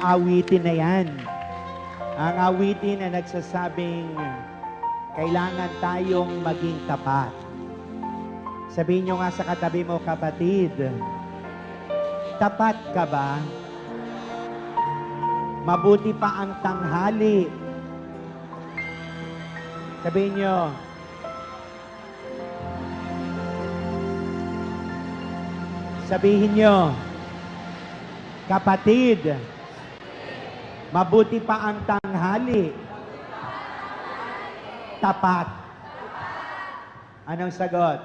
Awitin na yan. Ang awitin na nagsasabing kailangan tayong maging tapat. Sabihin nyo nga sa katabi mo, kapatid, tapat ka ba? Mabuti pa ang tanghali. Sabihin nyo, kapatid, mabuti pa ang tanghali. Tapat. Anong sagot?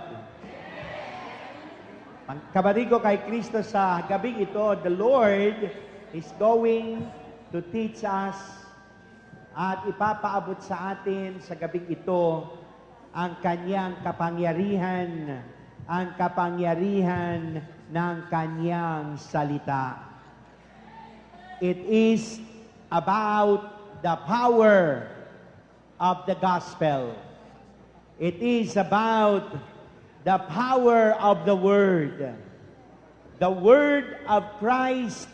Kapatid ko kay Kristo, sa gabing ito, the Lord is going to teach us at ipapaabot sa atin sa gabing ito ang kanyang kapangyarihan, ang kapangyarihan ng kanyang salita. It is about the power of the gospel. It is about the power of the word. The word of Christ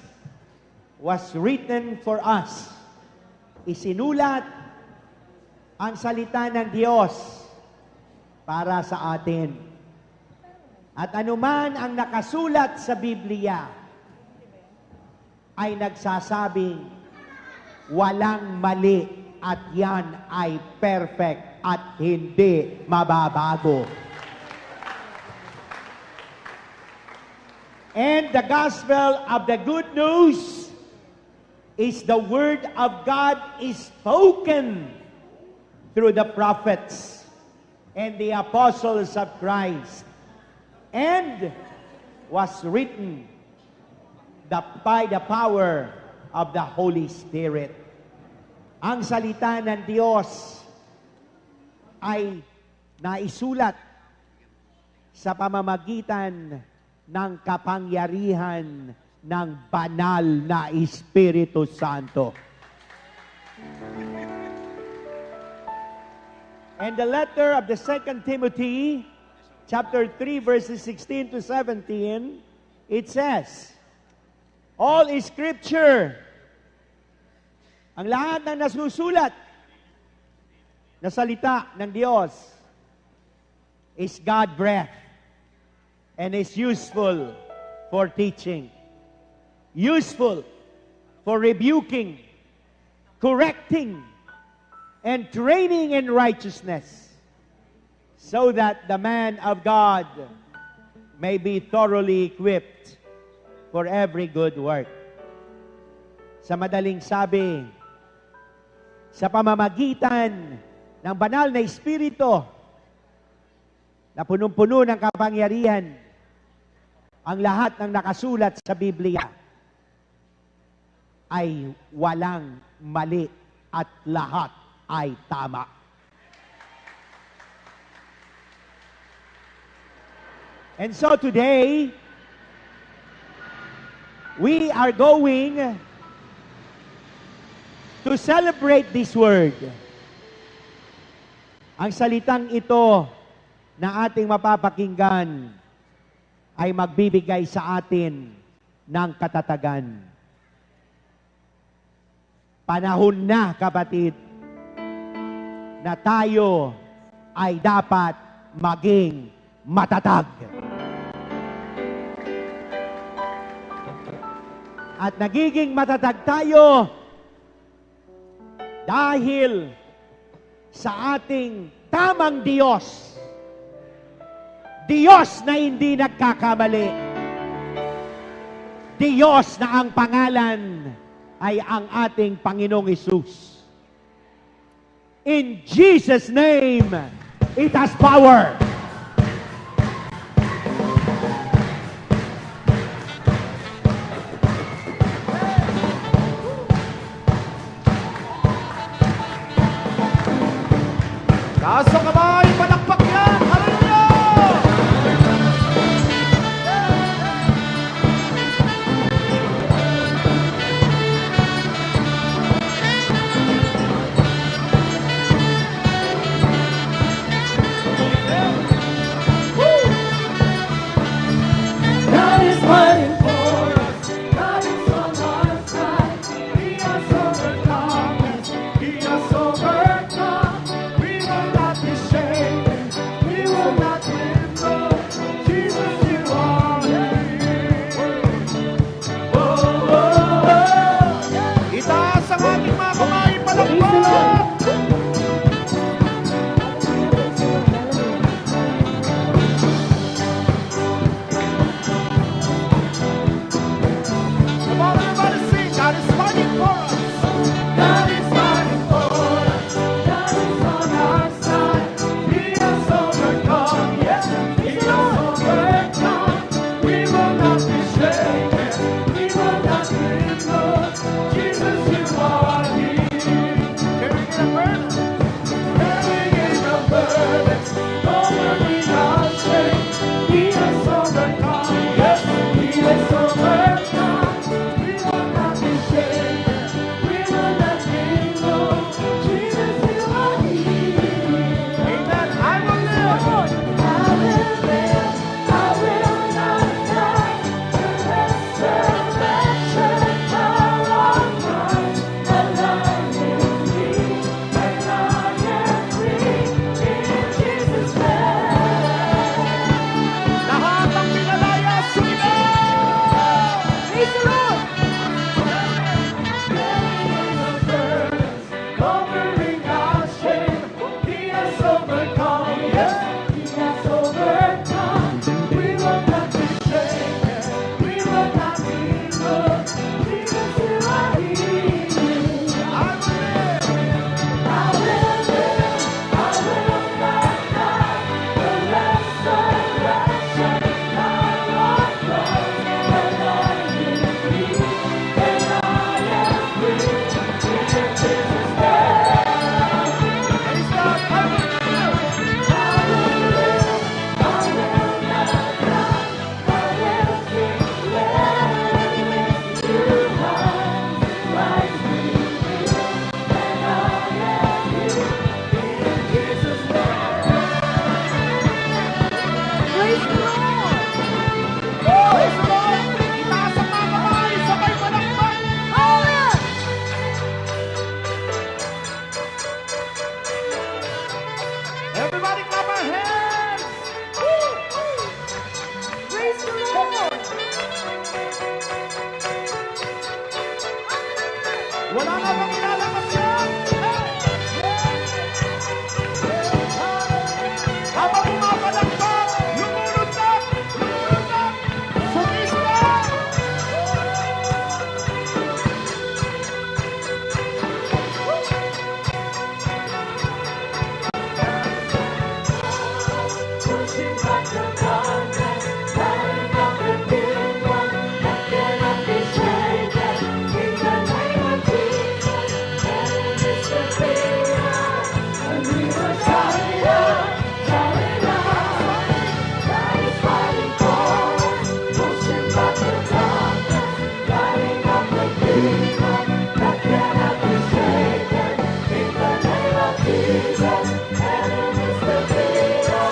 was written for us. Isinulat ang salita ng Diyos para sa atin. At anuman ang nakasulat sa Biblia ay nagsasabing walang mali at yan ay perfect at hindi mababago. And the gospel of the good news is the word of God is spoken through the prophets and the apostles of Christ, and was written by the power of the Holy Spirit. Ang salita ng Diyos ay naisulat sa pamamagitan ng kapangyarihan ng banal na Espiritu Santo. And the letter of the 2 Timothy, chapter 3, verses 16 to 17, it says, all is Scripture. Ang lahat ng nasusulat na salita ng Diyos is God-breathed and is useful for teaching, useful for rebuking, correcting, and training in righteousness, so that the man of God may be thoroughly equipped for every good work. Sa madaling sabi, sa pamamagitan ng banal na Espiritu na punong-puno ng kapangyarihan, ang lahat ng nakasulat sa Biblia ay walang mali at lahat ay tama. And so today, we are going to celebrate this word. Ang salitang ito na ating mapapakinggan ay magbibigay sa atin ng katatagan. Panahon na, kapatid, na tayo ay dapat maging matatag. At nagiging matatag tayo dahil sa ating tamang Diyos. Diyos na hindi nagkakamali. Diyos na ang pangalan ay ang ating Panginoong Hesus. In Jesus' name, it has power. Taas ang kamay, palakpak yan! Hallelujah! God is fighting for us. God is on our side. Wala na bang ilalabas yan? Habang pumapalakpak, lumulundag, sumisla! Pushing back the darkness, lighting up the kingdom that cannot be shaken. In the name of Jesus, heaven is the kingdom, and we will shout it out, shout it out. God is fighting for us, pushing back the darkness, lighting up the kingdom that cannot be shaken. In the name of Jesus, heaven is the kingdom.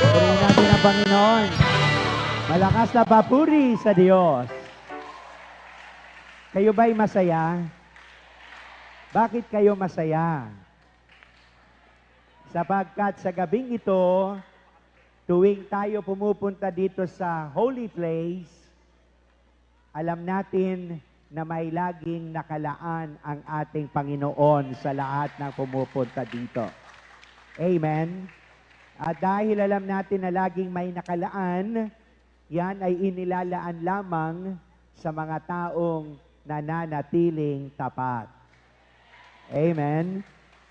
Purihin natin ang Panginoon. Malakas na papuri sa Diyos. Kayo ba'y masaya? Bakit kayo masaya? Sapagkat sa gabing ito, tuwing tayo pumupunta dito sa holy place, alam natin na may laging nakalaan ang ating Panginoon sa lahat ng pumupunta dito. Amen? At dahil alam natin na laging may nakalaan, yan ay inilalaan lamang sa mga taong nananatiling tapat. Amen?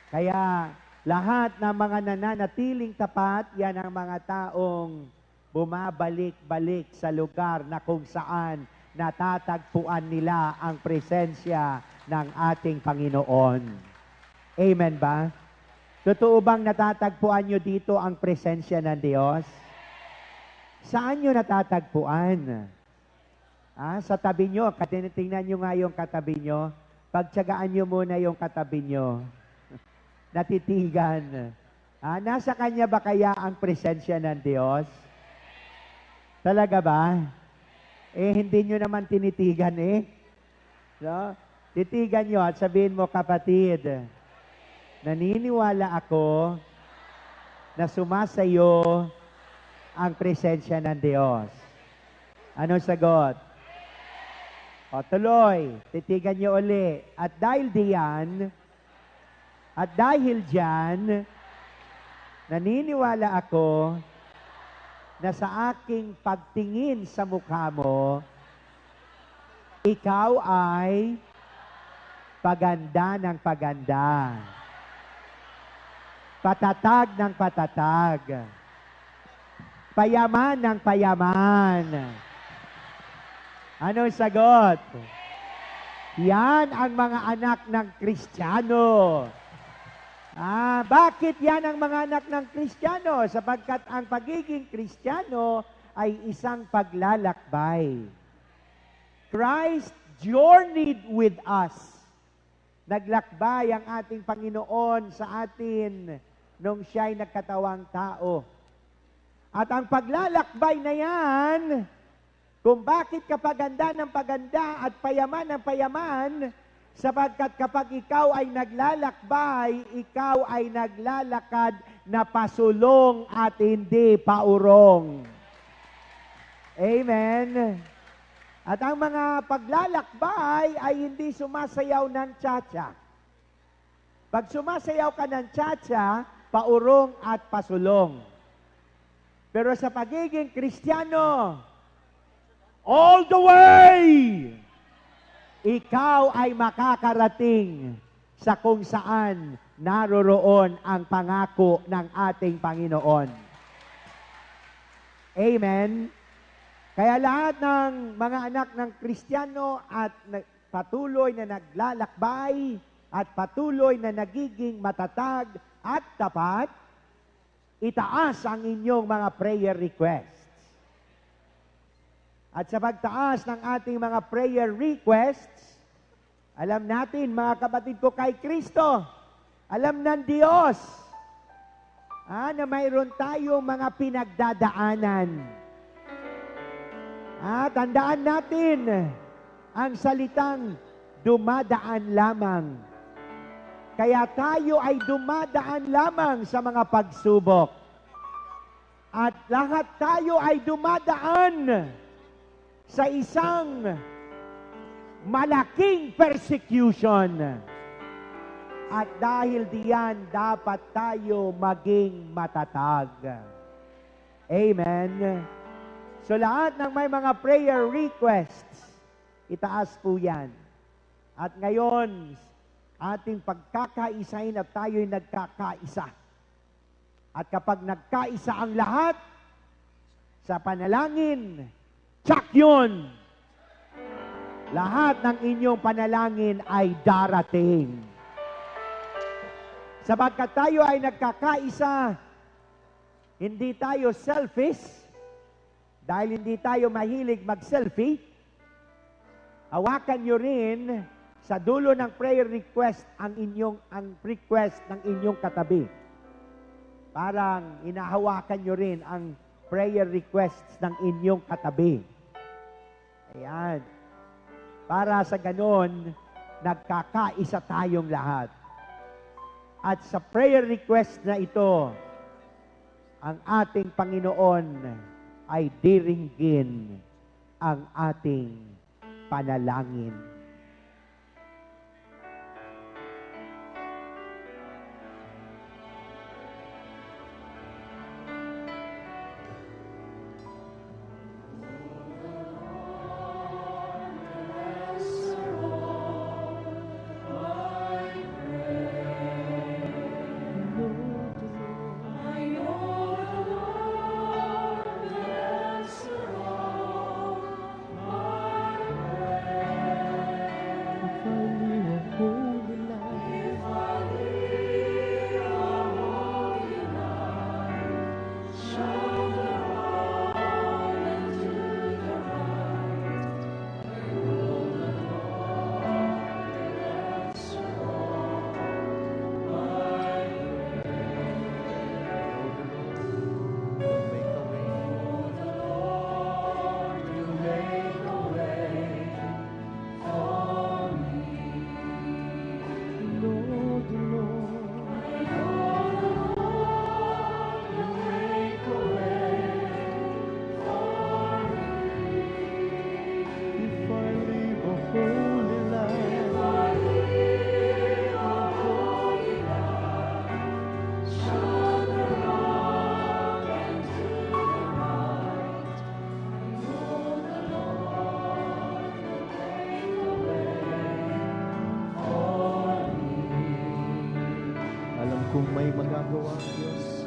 Kaya lahat ng mga nananatiling tapat, yan ang mga taong bumabalik-balik sa lugar na kung saan natatagpuan nila ang presensya ng ating Panginoon. Amen ba? Totoo bang natatagpuan nyo dito ang presensya ng Diyos? Saan nyo natatagpuan? Sa tabi nyo, tingnan nyo nga yung katabi nyo. Pagtsagaan nyo muna yung katabi nyo. Natitigan. Nasa kanya ba kaya ang presensya ng Diyos? Talaga ba? Hindi nyo naman tinitigan No? Titigan nyo at sabihin mo, kapatid, naniniwala ako na sumasayo ang presensya ng Diyos. Anong sagot? O tuloy, titigan nyo uli. At dahil diyan, naniniwala ako na sa aking pagtingin sa mukha mo, ikaw ay paganda ng paganda. Patatag ng patatag. Payaman ng payaman. Anong sagot? Yan ang mga anak ng Kristiyano. Bakit yan ang mga anak ng Kristiyano? Sapagkat ang pagiging Kristiyano ay isang paglalakbay. Christ journeyed with us. Naglakbay ang ating Panginoon sa atin nung siya'y nagkatawang tao. At ang paglalakbay na yan Kung bakit kapaganda ng paganda at payaman ng payaman, sapagkat kapag ikaw ay naglalakbay, ikaw ay naglalakad na pasulong at hindi paurong. Amen. At ang mga paglalakbay ay hindi sumasayaw ng tsa-tsa. Pag sumasayaw ka ng tsa-tsa, paurong at pasulong. Pero sa pagiging Kristiyano, all the way, ikaw ay makakarating sa kung saan naroroon ang pangako ng ating Panginoon. Amen. Kaya lahat ng mga anak ng Kristiyano at patuloy na naglalakbay at patuloy na nagiging matatag at tapat, itaas ang inyong mga prayer requests. At sa pagtaas ng ating mga prayer requests, alam natin, mga kapatid ko kay Kristo, alam ng Diyos, na mayroon tayong mga pinagdadaanan. Tandaan natin ang salitang dumadaan lamang. Kaya tayo ay dumadaan lamang sa mga pagsubok. At lahat tayo ay dumadaan sa isang malaking persecution. At dahil diyan, dapat tayo maging matatag. Amen. So lahat ng may mga prayer requests, itaas po yan. At ngayon, ating pagkakaisahin at tayo'y nagkakaisa. At kapag nagkaisa ang lahat, sa panalangin, tsak yun! Lahat ng inyong panalangin ay darating. Sapagkat tayo ay nagkakaisa, hindi tayo selfish, dahil hindi tayo mahilig mag-selfie, hawakan nyo rin sa dulo ng prayer request ang request ng inyong katabi. Parang inahawakan nyo rin ang prayer requests ng inyong katabi. Ayan. Para sa ganon, nagkakaisa tayong lahat. At sa prayer request na ito, ang ating Panginoon ay diringgin ang ating panalangin. Kung may magagawa ang Diyos,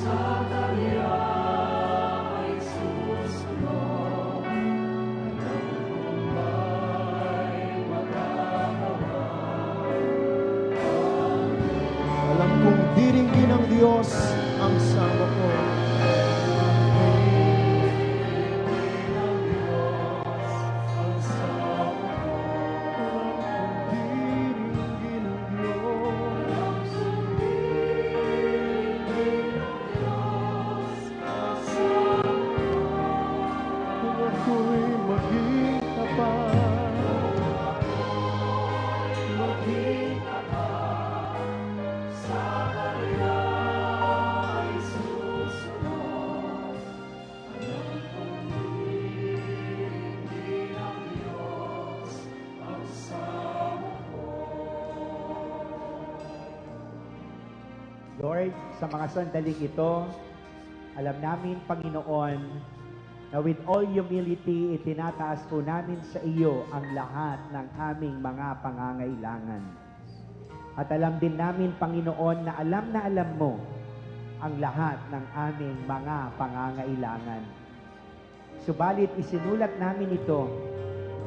Sa kanya ay Lord, sa mga sandaling ito, alam namin, Panginoon, na with all humility, itinataas po namin sa iyo ang lahat ng aming mga pangangailangan. At alam din namin, Panginoon, na alam mo ang lahat ng aming mga pangangailangan. Subalit isinulat namin ito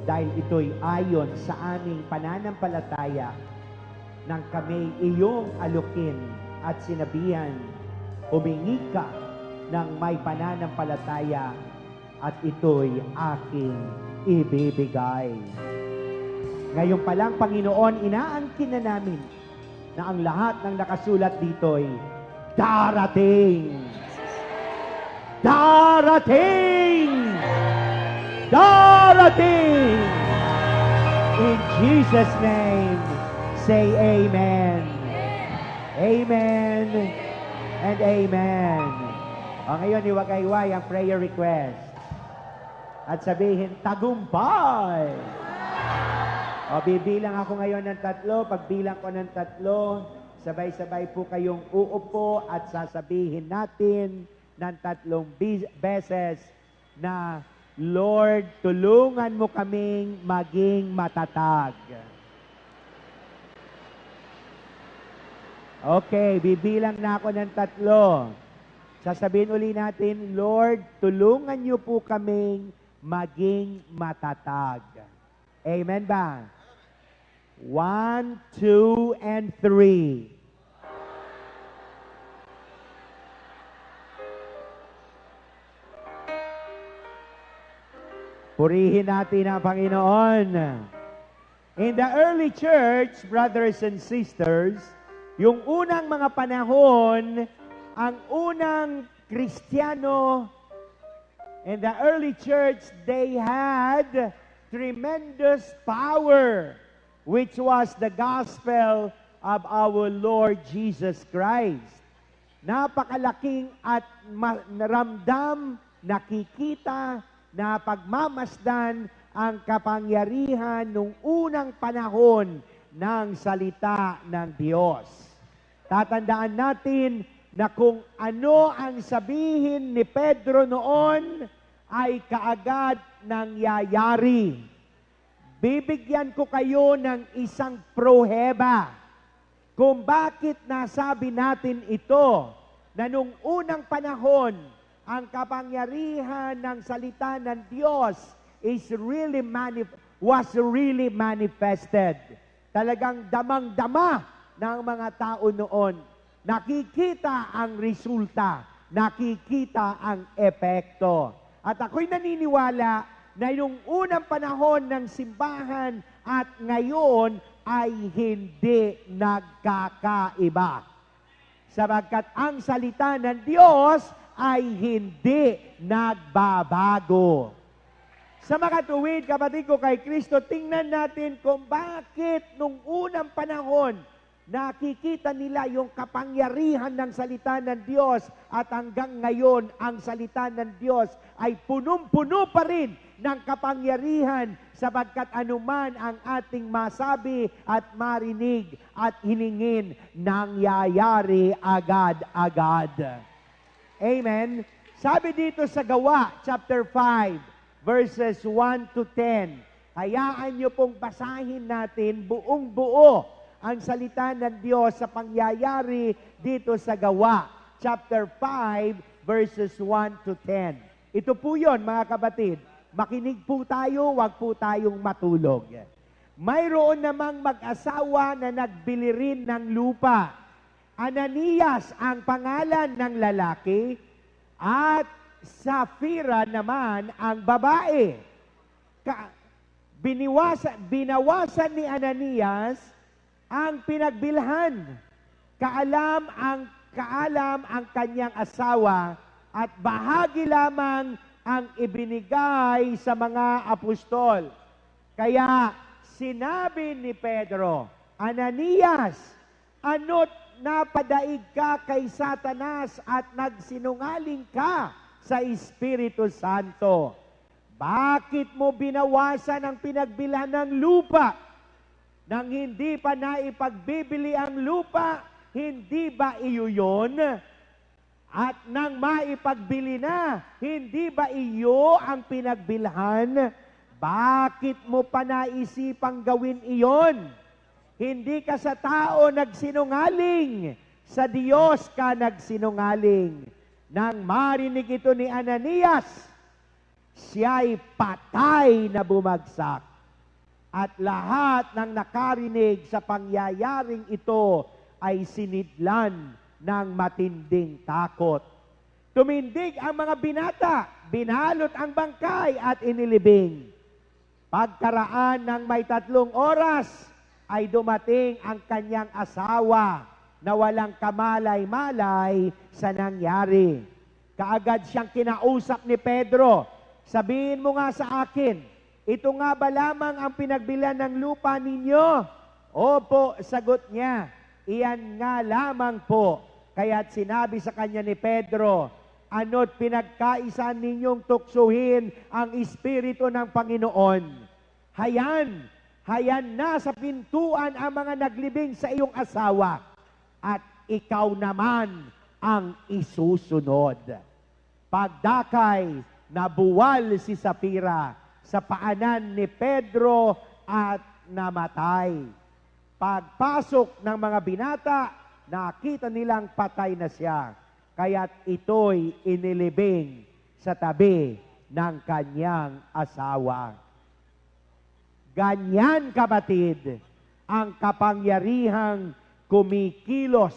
dahil ito'y ayon sa aming pananampalataya nang kami iyong alukin at sinabihan, humingi ka ng may pananampalataya at ito'y aking ibibigay. Ngayon pa lang, Panginoon, inaangkin na namin na ang lahat ng nakasulat dito'y darating. Darating! Darating! In Jesus' name, say amen. Amen and amen. O ngayon, iwagayway ang prayer request. At sabihin, tagumpay! O bibilang ako ngayon ng 3. Pagbilang ko ng 3, sabay-sabay po kayong uupo at sasabihin natin ng 3 beses na, Lord, tulungan mo kaming maging matatag. Okay, bibilang na ako ng 3. Sasabihin uli natin, Lord, tulungan niyo po kaming maging matatag. Amen ba? 1, 2, and 3. Purihin natin ang Panginoon. In the early church, brothers and sisters, yung unang mga panahon, ang unang Kristiyano in the early church, they had tremendous power, which was the gospel of our Lord Jesus Christ. Napakalaking at ramdam, nakikita, na pagmamasdan ang kapangyarihan nung unang panahon ng salita ng Diyos. Tatandaan natin na kung ano ang sabihin ni Pedro noon ay kaagad nangyayari. Bibigyan ko kayo ng isang proheba kung bakit nasabi natin ito na nung unang panahon ang kapangyarihan ng salita ng Diyos was really manifested. Talagang damang-dama ng mga tao noon. Nakikita ang resulta, nakikita ang epekto. At ako'y naniniwala na yung unang panahon ng simbahan at ngayon ay hindi nagkakaiba. Sapagkat ang salita ng Diyos ay hindi nagbabago. Sa makatuwid, kapatid ko kay Kristo, tingnan natin kung bakit nung unang panahon nakikita nila yung kapangyarihan ng salita ng Diyos at hanggang ngayon ang salita ng Diyos ay punong-puno pa rin ng kapangyarihan sapagkat anuman ang ating masabi at marinig at hiningin, nangyayari agad-agad. Amen. Sabi dito sa Gawa, chapter 5, verses 1 to 10. Hayaan niyo pong basahin natin buong-buo ang salita ng Diyos sa pangyayari dito sa Gawa, chapter 5, verses 1 to 10. Ito po yun, mga kapatid. Makinig po tayo, wag po tayong matulog. Mayroon namang mag-asawa na nagbili rin ng lupa. Ananias ang pangalan ng lalaki at Safira naman ang babae. Binawasan ni Ananias ang pinagbilhan. Kaalam ang kanyang asawa at bahagi lamang ang ibinigay sa mga apostol. Kaya sinabi ni Pedro, Ananias, ano't napadaig ka kay Satanas at nagsinungaling ka sa Espiritu Santo? Bakit mo binawasan ang pinagbilhan ng lupa nang hindi pa naipagbibili ang lupa hindi ba iyo yun? At nang maipagbili na, hindi ba iyo ang pinagbilhan? Bakit mo pa naisipang gawin iyon? Hindi ka sa tao nagsinungaling, sa Diyos ka nagsinungaling. Nang marinig ito ni Ananias, siya'y patay na bumagsak. At lahat ng nakarinig sa pangyayaring ito ay sinidlan ng matinding takot. Tumindig ang mga binata, binalot ang bangkay at inilibing. Pagkaraan ng may 3 oras, ay dumating ang kanyang asawa na walang kamalay-malay sa nangyari. Kaagad siyang kinausap ni Pedro, sabihin mo nga sa akin, ito nga ba lamang ang pinagbilan ng lupa ninyo? Opo, sagot niya, iyan nga lamang po. Kaya't sinabi sa kanya ni Pedro, ano't pinagkaisan ninyong tuksuhin ang Espiritu ng Panginoon? Hayan na sa pintuan ang mga naglibing sa iyong asawa, at ikaw naman ang isusunod. Pagdakay, nabuwal si Sapira sa paanan ni Pedro at namatay. Pagpasok ng mga binata, nakita nilang patay na siya, kaya't ito'y inilibing sa tabi ng kanyang asawa. Ganyan, kapatid, ang kapangyarihang kumikilos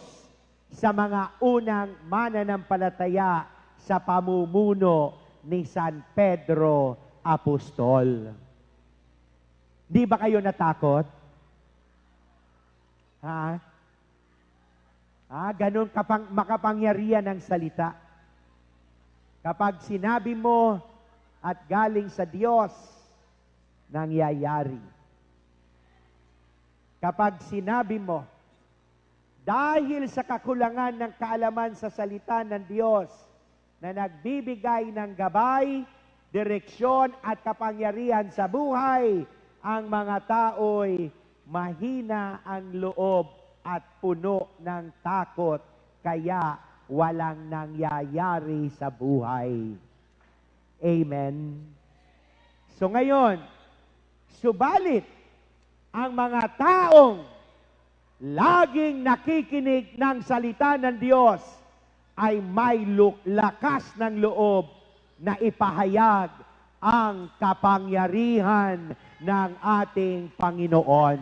sa mga unang mananampalataya sa pamumuno ni San Pedro Apostol. Di ba kayo natakot? Ganun makapangyarihan ng salita. Kapag sinabi mo at galing sa Diyos, nangyayari. Kapag sinabi mo, dahil sa kakulangan ng kaalaman sa salita ng Diyos, na nagbibigay ng gabay, direksyon at kapangyarihan sa buhay, ang mga tao'y mahina ang loob at puno ng takot, kaya walang nangyayari sa buhay. Amen. So ngayon, subalit, ang mga taong laging nakikinig ng salita ng Diyos ay may lakas ng loob na ipahayag ang kapangyarihan ng ating Panginoon.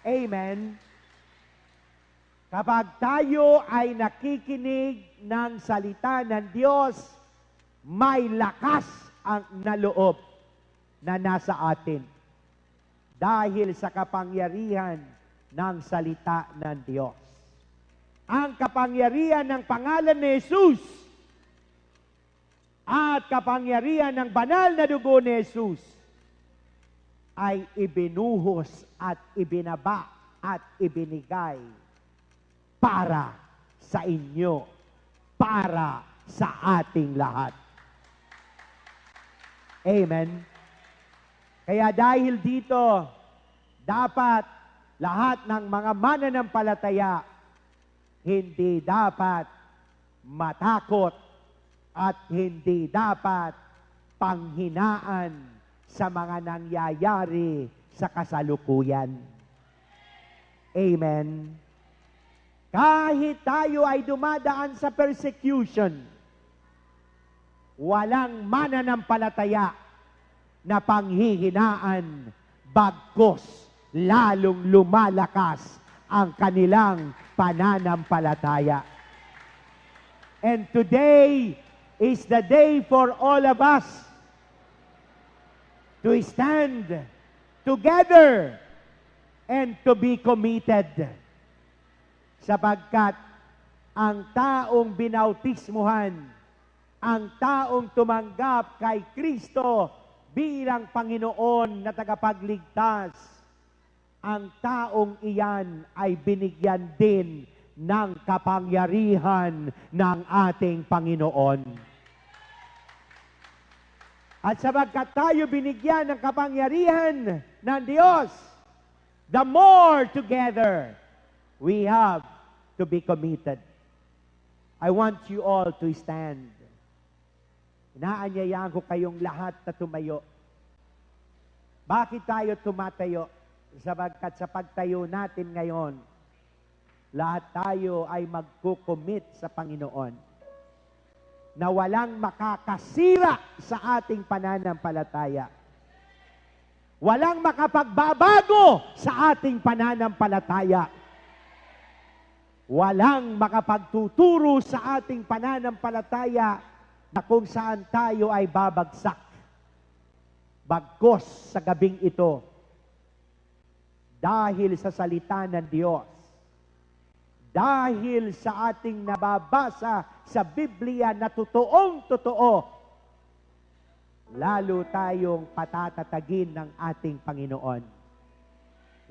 Amen. Kapag tayo ay nakikinig ng salita ng Diyos, may lakas na loob na nasa atin dahil sa kapangyarihan ng salita ng Diyos. Ang kapangyarihan ng pangalan ni Jesus at kapangyarihan ng banal na dugo ni Jesus ay ibinuhos at ibinaba at ibinigay para sa inyo, para sa ating lahat. Amen. Kaya dahil dito, dapat lahat ng mga mananampalataya hindi dapat matakot at hindi dapat panghinaan sa mga nangyayari sa kasalukuyan. Amen. Kahit tayo ay dumadaan sa persecution, walang mananampalataya na panghihinaan, bagkus lalong lumalakas ang kanilang pananampalataya. And today is the day for all of us to stand together and to be committed. Sapagkat ang taong binautismuhan, ang taong tumanggap kay Kristo bilang Panginoon na tagapagligtas, ang taong iyan ay binigyan din ng kapangyarihan ng ating Panginoon. At sapagkat tayo binigyan ng kapangyarihan ng Diyos, the more together We have to be committed. I want you all to stand. Inaanyayaan ko kayong lahat na tumayo. Bakit tayo tumatayo? Sabagkat sa pagtayo natin ngayon, lahat tayo ay magkukomit sa Panginoon na walang makakasira sa ating pananampalataya. Walang makapagbabago sa ating pananampalataya. Walang makapagtuturo sa ating pananampalataya na kung saan tayo ay babagsak. Bagkos sa gabing ito, dahil sa salita ng Diyos, dahil sa ating nababasa sa Biblia na totoong-totoo, lalo tayong patatatagin ng ating Panginoon.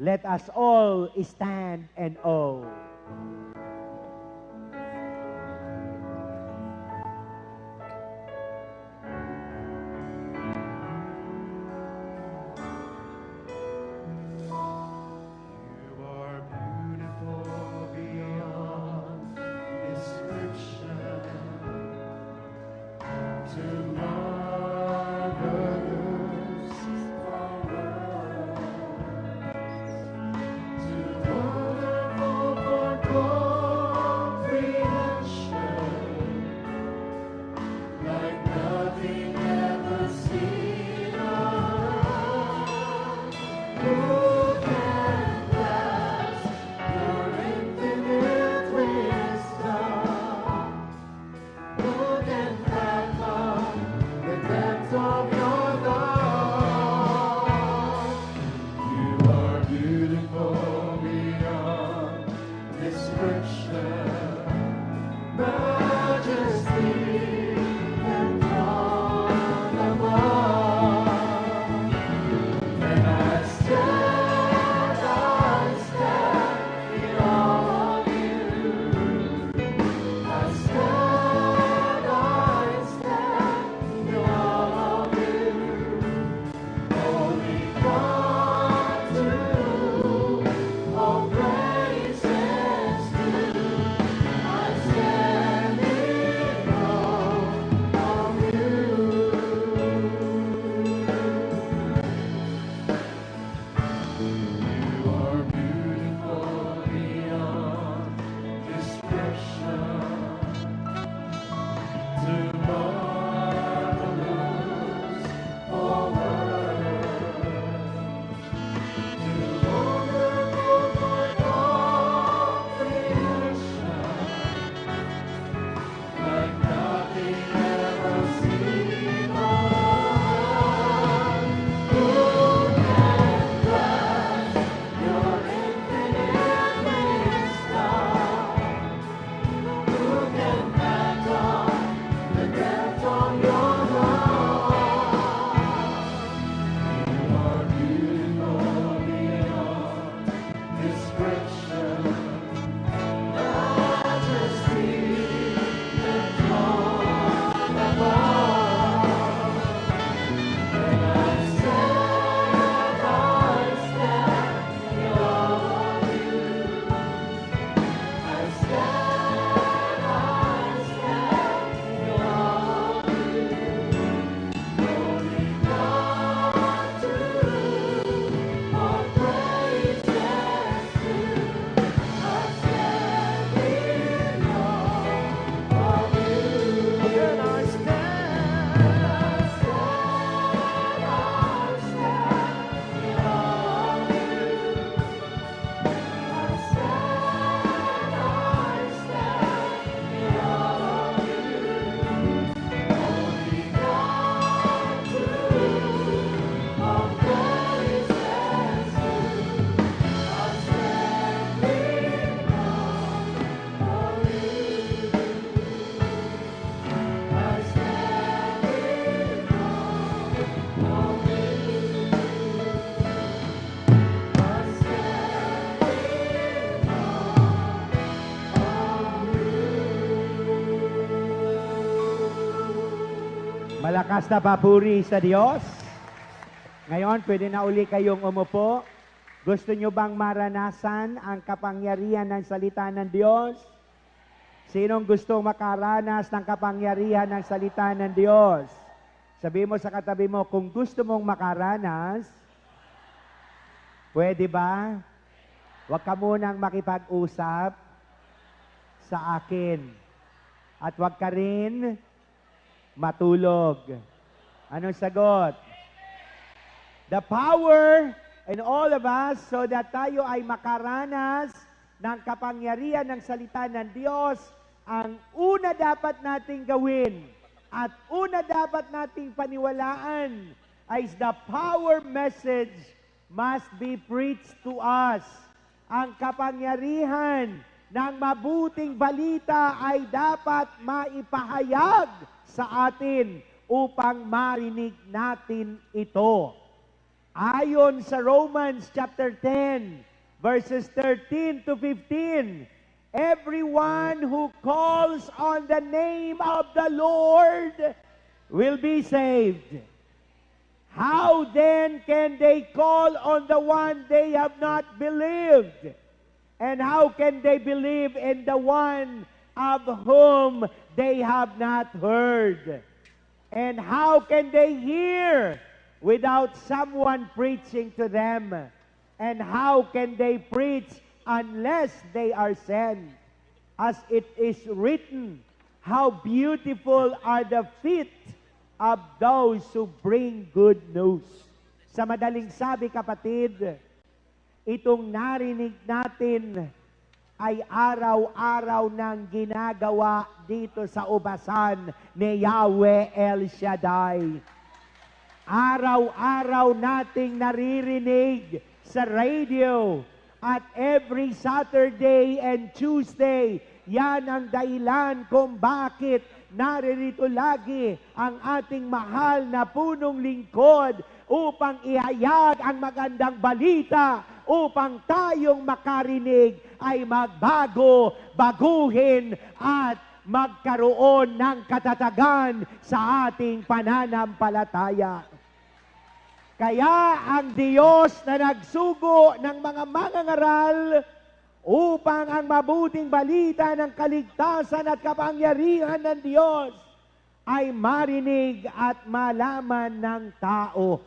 Let us all stand and awe. You are beautiful beyond description. To marvelous for words. To wonderful for comprehension. Like nothing ever seen on earth. Who can grasp your infinite wisdom? Who can fathom the depth of your love? You are beautiful beyond description. Majesty and throne above. And I stand in awe of you. I stand in awe of you. Only God to all praises due. I stand in awe of you. You are beautiful beyond description. Too marvelous for words. Too wonderful for comprehension. Like nothing ever seen on earth. Who can grasp your infinite wisdom? Who can fathom the depth of your love? You are beautiful beyond description. Majesty and throne above. And I stand in awe of you. I stand in awe of you. Only God to all praises due. I stand in awe of you. And I stand in awe of you. I stand in awe of you. Only God to all praises due. I stand in awe of you. I stand in awe of you. I stand Malakas na papuri sa Diyos. Ngayon, pwede na uli kayong umupo. Gusto nyo bang maranasan ang kapangyarihan ng salita ng Diyos? Sinong gusto makaranas ng kapangyarihan ng salita ng Diyos? Sabi mo sa katabi mo, kung gusto mong makaranas, pwede ba? Huwag ka munang makipag-usap sa akin. At huwag ka rin matulog. Anong sagot? The power in all of us so that tayo ay makaranas ng kapangyarihan ng salita ng Diyos, ang una dapat nating gawin at una dapat nating paniwalaan is the power message must be preached to us. Ang kapangyarihan ng mabuting balita ay dapat maipahayag sa atin upang marinig natin ito. Ayon sa Romans chapter 10, verses 13 to 15, everyone who calls on the name of the Lord will be saved. How then can they call on the one they have not believed? And how can they believe in the one of whom they have not heard? And how can they hear without someone preaching to them? And how can they preach unless they are sent? As it is written, how beautiful are the feet of those who bring good news. Sa madaling sabi, kapatid, itong narinig natin ay araw-araw nang ginagawa dito sa ubasan ni Yahweh El Shaddai. Araw-araw nating naririnig sa radio at every Saturday and Tuesday, yan ang dahilan kung bakit naririto lagi ang ating mahal na punong lingkod upang ihayag ang magandang balita upang tayong makarinig ay magbago, baguhin at magkaroon ng katatagan sa ating pananampalataya. Kaya ang Diyos na nagsugo ng mga mangangaral upang ang mabuting balita ng kaligtasan at kapangyarihan ng Diyos ay marinig at malaman ng tao.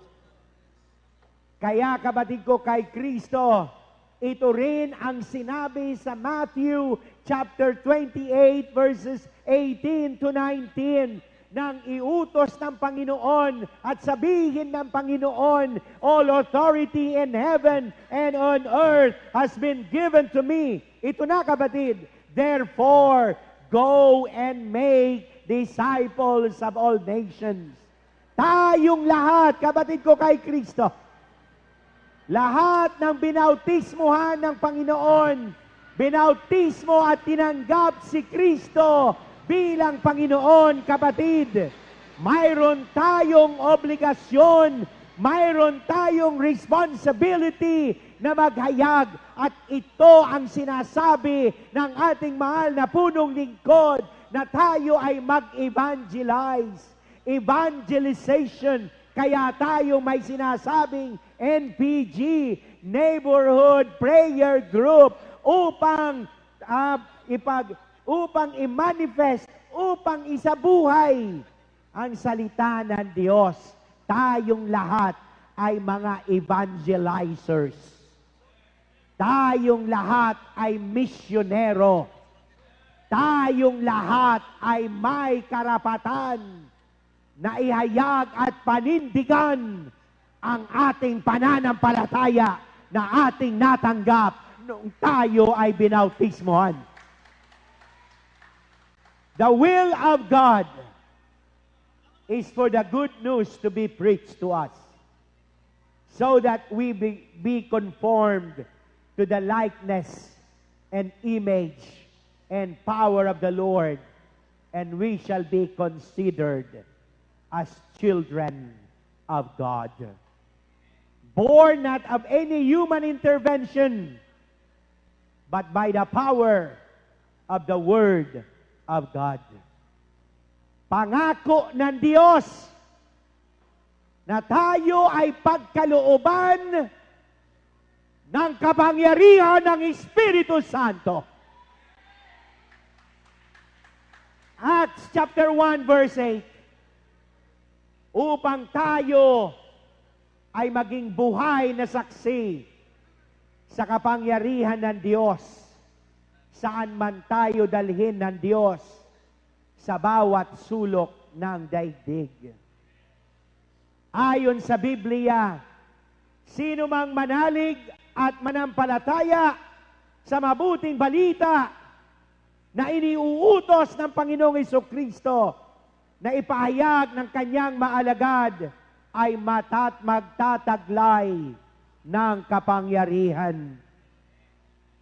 Kaya kapatid ko kay Kristo, ito rin ang sinabi sa Matthew chapter 28 verses 18 to 19 nang iutos ng Panginoon at sabihin ng Panginoon, all authority in heaven and on earth has been given to me. Ito na kapatid, therefore, go and make disciples of all nations. Tayong lahat, kapatid ko kay Kristo, lahat ng binautismuhan ng Panginoon, binautismo at tinanggap si Kristo bilang Panginoon, kapatid, mayroon tayong obligasyon, mayroon tayong responsibility na maghayag at ito ang sinasabi ng ating mahal na punong lingkod na tayo ay mag-evangelize. Evangelization. Kaya tayo may sinasabing NPG, Neighborhood Prayer Group, upang i-manifest, upang isabuhay ang salita ng Diyos. Tayong lahat ay mga evangelizers. Tayong lahat ay misyonero. Tayong lahat ay may karapatan na ihayag at panindigan ang ating pananampalataya na ating natanggap noong tayo ay binautismohan. The will of God is for the good news to be preached to us so that we be conformed to the likeness and image and power of the Lord, and we shall be considered as children of God. Born not of any human intervention, but by the power of the Word of God. Pangako ng Diyos na tayo ay pagkalooban ng kapangyarihan ng Espiritu Santo. Acts chapter 1 verse 8. Upang tayo ay maging buhay na saksi sa kapangyarihan ng Diyos, saan man tayo dalhin ng Diyos sa bawat sulok ng daigdig. Ayon sa Biblia, sino mang manalig at manampalataya sa mabuting balita na iniuutos ng Panginoong Hesukristo na ipahayag ng kanyang maalagad ay magtataglay ng kapangyarihan.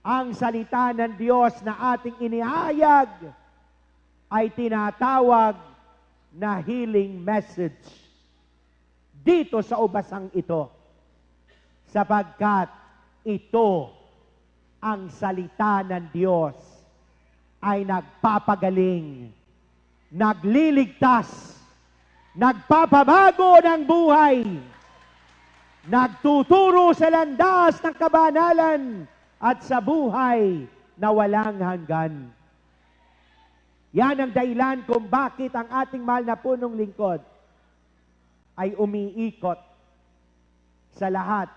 Ang salita ng Diyos na ating inihayag ay tinatawag na healing message dito sa ubasang ito, sapagkat ito ang salita ng Diyos ay nagpapagaling, nagliligtas, nagpapabago ng buhay, nagtuturo sa landas ng kabanalan at sa buhay na walang hanggan. Yan ang dahilan kung bakit ang ating mahal na punong lingkod ay umiikot sa lahat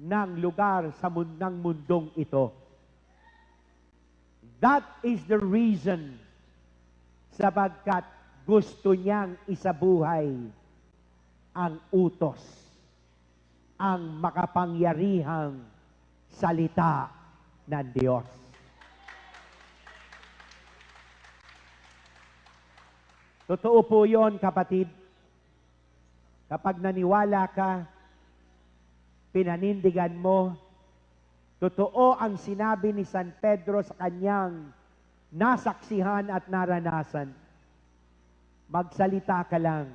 ng lugar ng mundong ito. That is the reason, sapagkat gusto niyang isabuhay ang utos, ang makapangyarihang salita ng Diyos. Totoo po yun, kapatid. Kapag naniwala ka, pinanindigan mo, totoo ang sinabi ni San Pedro sa kanyang nasaksihan at naranasan. Magsalita ka lang,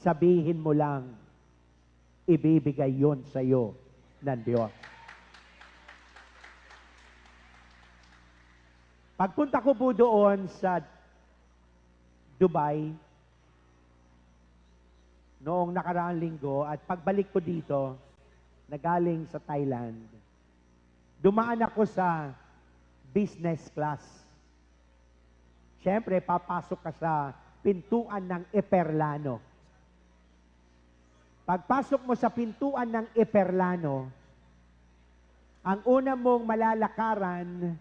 sabihin mo lang, ibibigay yon sa iyo ng Diyos. Pagpunta ko po doon sa Dubai, noong nakaraang linggo, at pagbalik ko dito, nagaling sa Thailand, dumaan ako sa business class. Siyempre, papasok ka sa pintuan ng Eperlano. Pagpasok mo sa pintuan ng Eperlano, ang una mong malalakaran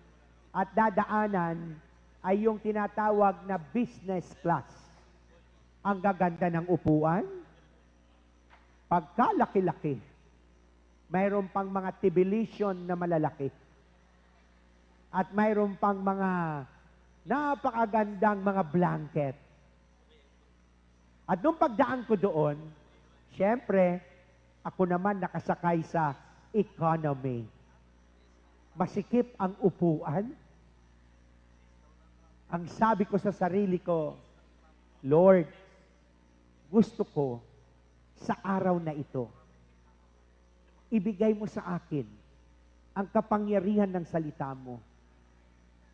at dadaanan ay yung tinatawag na business class. Ang gaganda ng upuan, pagkalaki-laki, mayroon pang mga tibulation na malalaki. At mayroon pang mga napakagandang mga blanket. At nung pagdaan ko doon, siyempre, ako naman nakasakay sa economy. Masikip ang upuan. Ang sabi ko sa sarili ko, Lord, gusto ko sa araw na ito, ibigay mo sa akin ang kapangyarihan ng salita mo,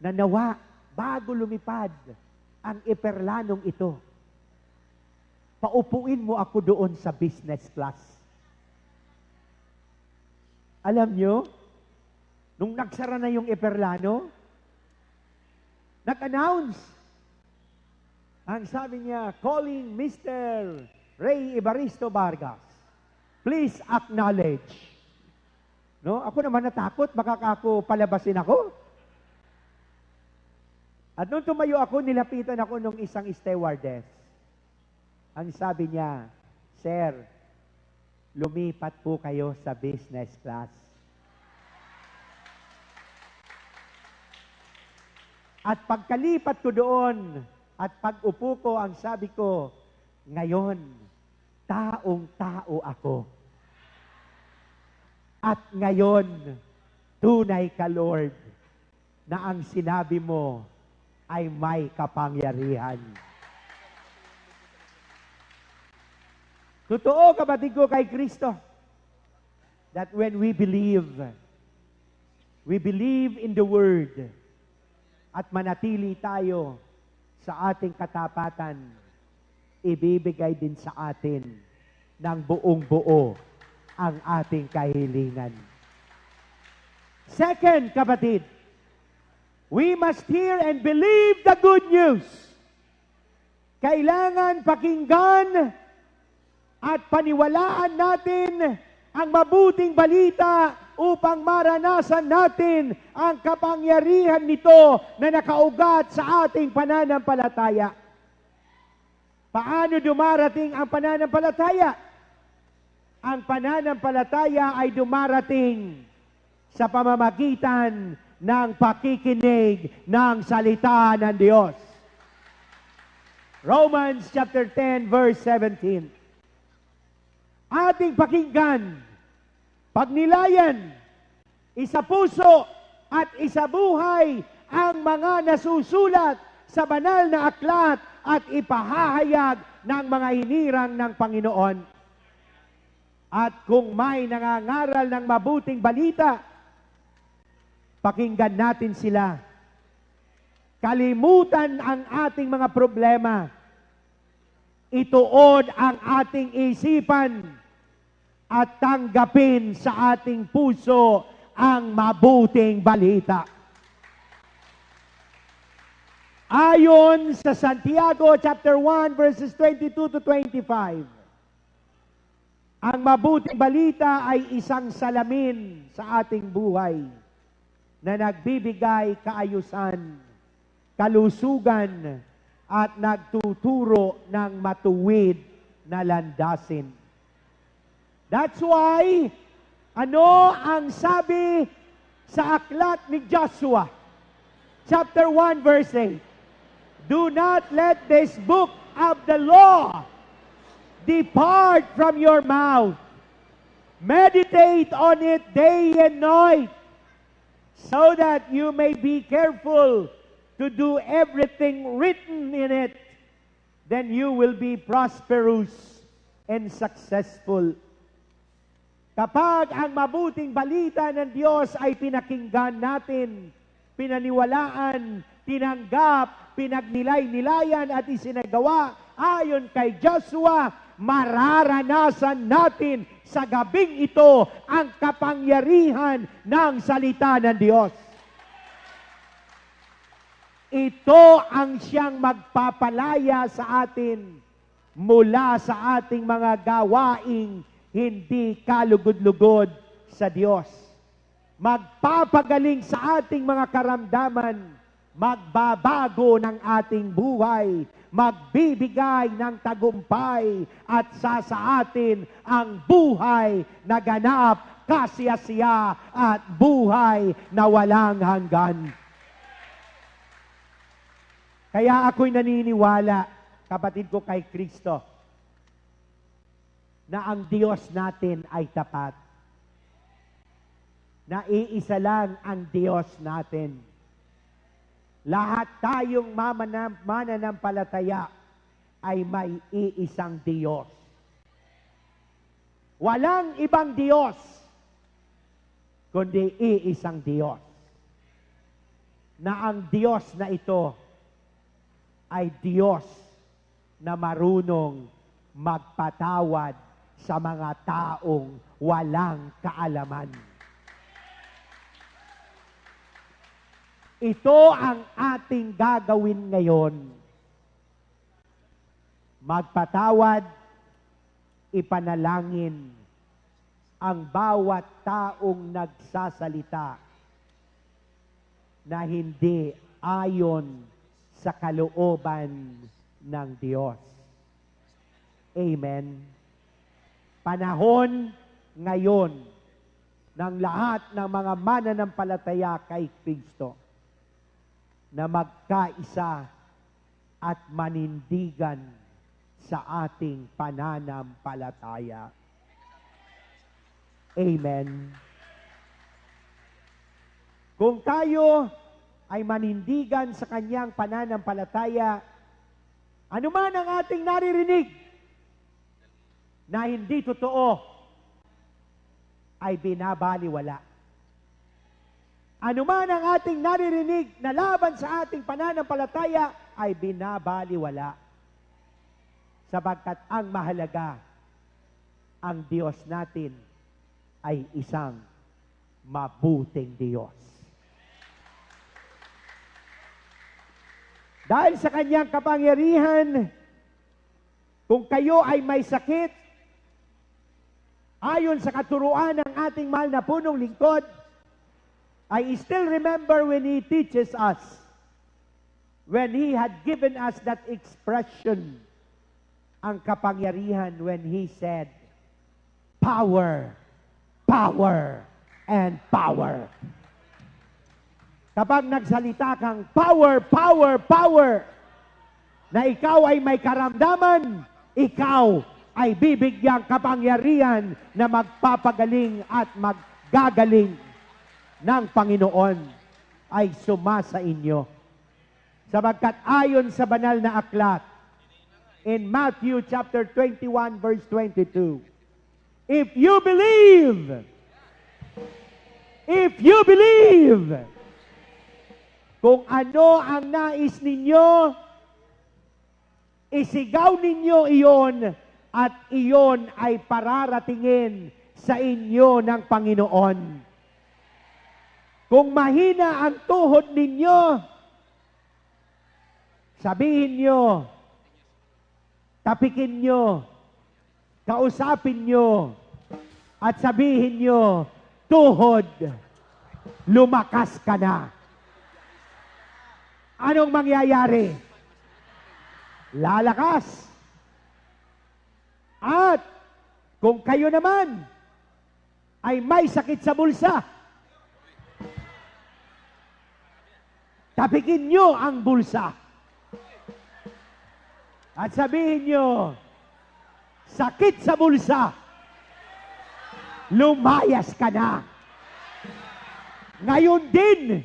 na nawa, bago lumipad ang Eperlanong ito, paupuin mo ako doon sa business class. Alam nyo, nung nagsara na yung Eperlano, nag-announce, ang sabi niya, calling Mr. Ray Evaristo Vargas. Please acknowledge. No? Ako naman natakot, baka ako palabasin ako. At nung tumayo ako, nilapitan ako nung isang stewardess. Ang sabi niya, Sir, lumipat po kayo sa business class. At pagkalipat ko doon, at pag-upo ko, ang sabi ko, ngayon, taong-tao ako. At ngayon, tunay ka, Lord, na ang sinabi mo ay may kapangyarihan. Totoo, kapatid ko, kay Kristo, that when we believe in the Word, at manatili tayo sa ating katapatan, ibibigay din sa atin ng buong buo ang ating kahilingan. Second, kapatid, we must hear and believe the good news. Kailangan pakinggan at paniwalaan natin ang mabuting balita upang maranasan natin ang kapangyarihan nito na nakaugat sa ating pananampalataya. Paano dumarating ang pananampalataya? Ang pananampalataya ay dumarating sa pamamagitan ng pakikinig ng salita ng Diyos. Romans chapter 10 verse 17. Ating pakinggan, pagnilayan, isapuso at isabuhay ang mga nasusulat sa banal na aklat at ipahahayag ng mga hinirang ng Panginoon. At kung may nangangaral ng mabuting balita, pakinggan natin sila. Kalimutan ang ating mga problema. Ituod ang ating isipan at tanggapin sa ating puso ang mabuting balita. Ayon sa Santiago chapter 1 verses 22 to 25, ang mabuting balita ay isang salamin sa ating buhay na nagbibigay kaayusan, kalusugan, at nagtuturo ng matuwid na landasin. That's why, ano ang sabi sa aklat ni Joshua, chapter 1 verse 8? Do not let this book of the law depart from your mouth. Meditate on it day and night, so that you may be careful to do everything written in it. Then you will be prosperous and successful. Kapag ang mabuting balita ng Diyos ay pinakinggan natin, pinaniwalaan, tinanggap, pinagnilay-nilayan at isinagawa, ayon kay Joshua, mararanasan natin sa gabing ito ang kapangyarihan ng salita ng Diyos. Ito ang siyang magpapalaya sa atin mula sa ating mga gawaing hindi kalugod-lugod sa Diyos. Magpapagaling sa ating mga karamdaman, magbabago ng ating buhay, magbibigay ng tagumpay at sasaatin ang buhay na ganap, kasiyasiya at buhay na walang hanggan. Kaya ako'y naniniwala, kapatid ko, kay Kristo, na ang Diyos natin ay tapat. Na iisa lang ang Diyos natin. Lahat tayong mananampalataya ay may iisang Diyos. Walang ibang Diyos, kundi iisang Diyos. Na ang Diyos na ito ay Diyos na marunong magpatawad sa mga taong walang kaalaman. Ito ang ating gagawin ngayon. Magpatawad, ipanalangin ang bawat taong nagsasalita na hindi ayon sa kalooban ng Diyos. Amen. Panahon ngayon ng lahat ng mga mananampalataya kay Kristo na magkaisa at manindigan sa ating pananampalataya. Amen. Kung tayo ay manindigan sa kanyang pananampalataya, anuman ang ating naririnig na hindi totoo, ay binabaliwala. Ano man ang ating naririnig na laban sa ating pananampalataya, ay binabaliwala. Sapagkat ang mahalaga, ang Diyos natin ay isang mabuting Diyos. Dahil sa kanyang kapangyarihan, kung kayo ay may sakit, ayon sa katuruan ng ating mahal na punong lingkod, I still remember when he teaches us, when he had given us that expression, ang kapangyarihan, when he said, power, power, and power. Kapag nagsalita kang power, power, power, na ikaw ay may karamdaman, ikaw ay bibigyang kapangyarihan na magpapagaling at maggagaling ng Panginoon ay sumasa inyo. Sabagkat ayon sa banal na aklat, in Matthew chapter 21 verse 22, if you believe, kung ano ang nais ninyo, isigaw ninyo iyon at iyon ay pararatingin sa inyo ng Panginoon. Kung mahina ang tuhod ninyo, sabihin nyo, tapikin nyo, kausapin nyo, at sabihin nyo, tuhod, lumakas ka na. Anong mangyayari? Lalakas. At kung kayo naman ay may sakit sa bulsa, tapikin nyo ang bulsa. At sabihin nyo, sakit sa bulsa, lumayas ka na. Ngayon din,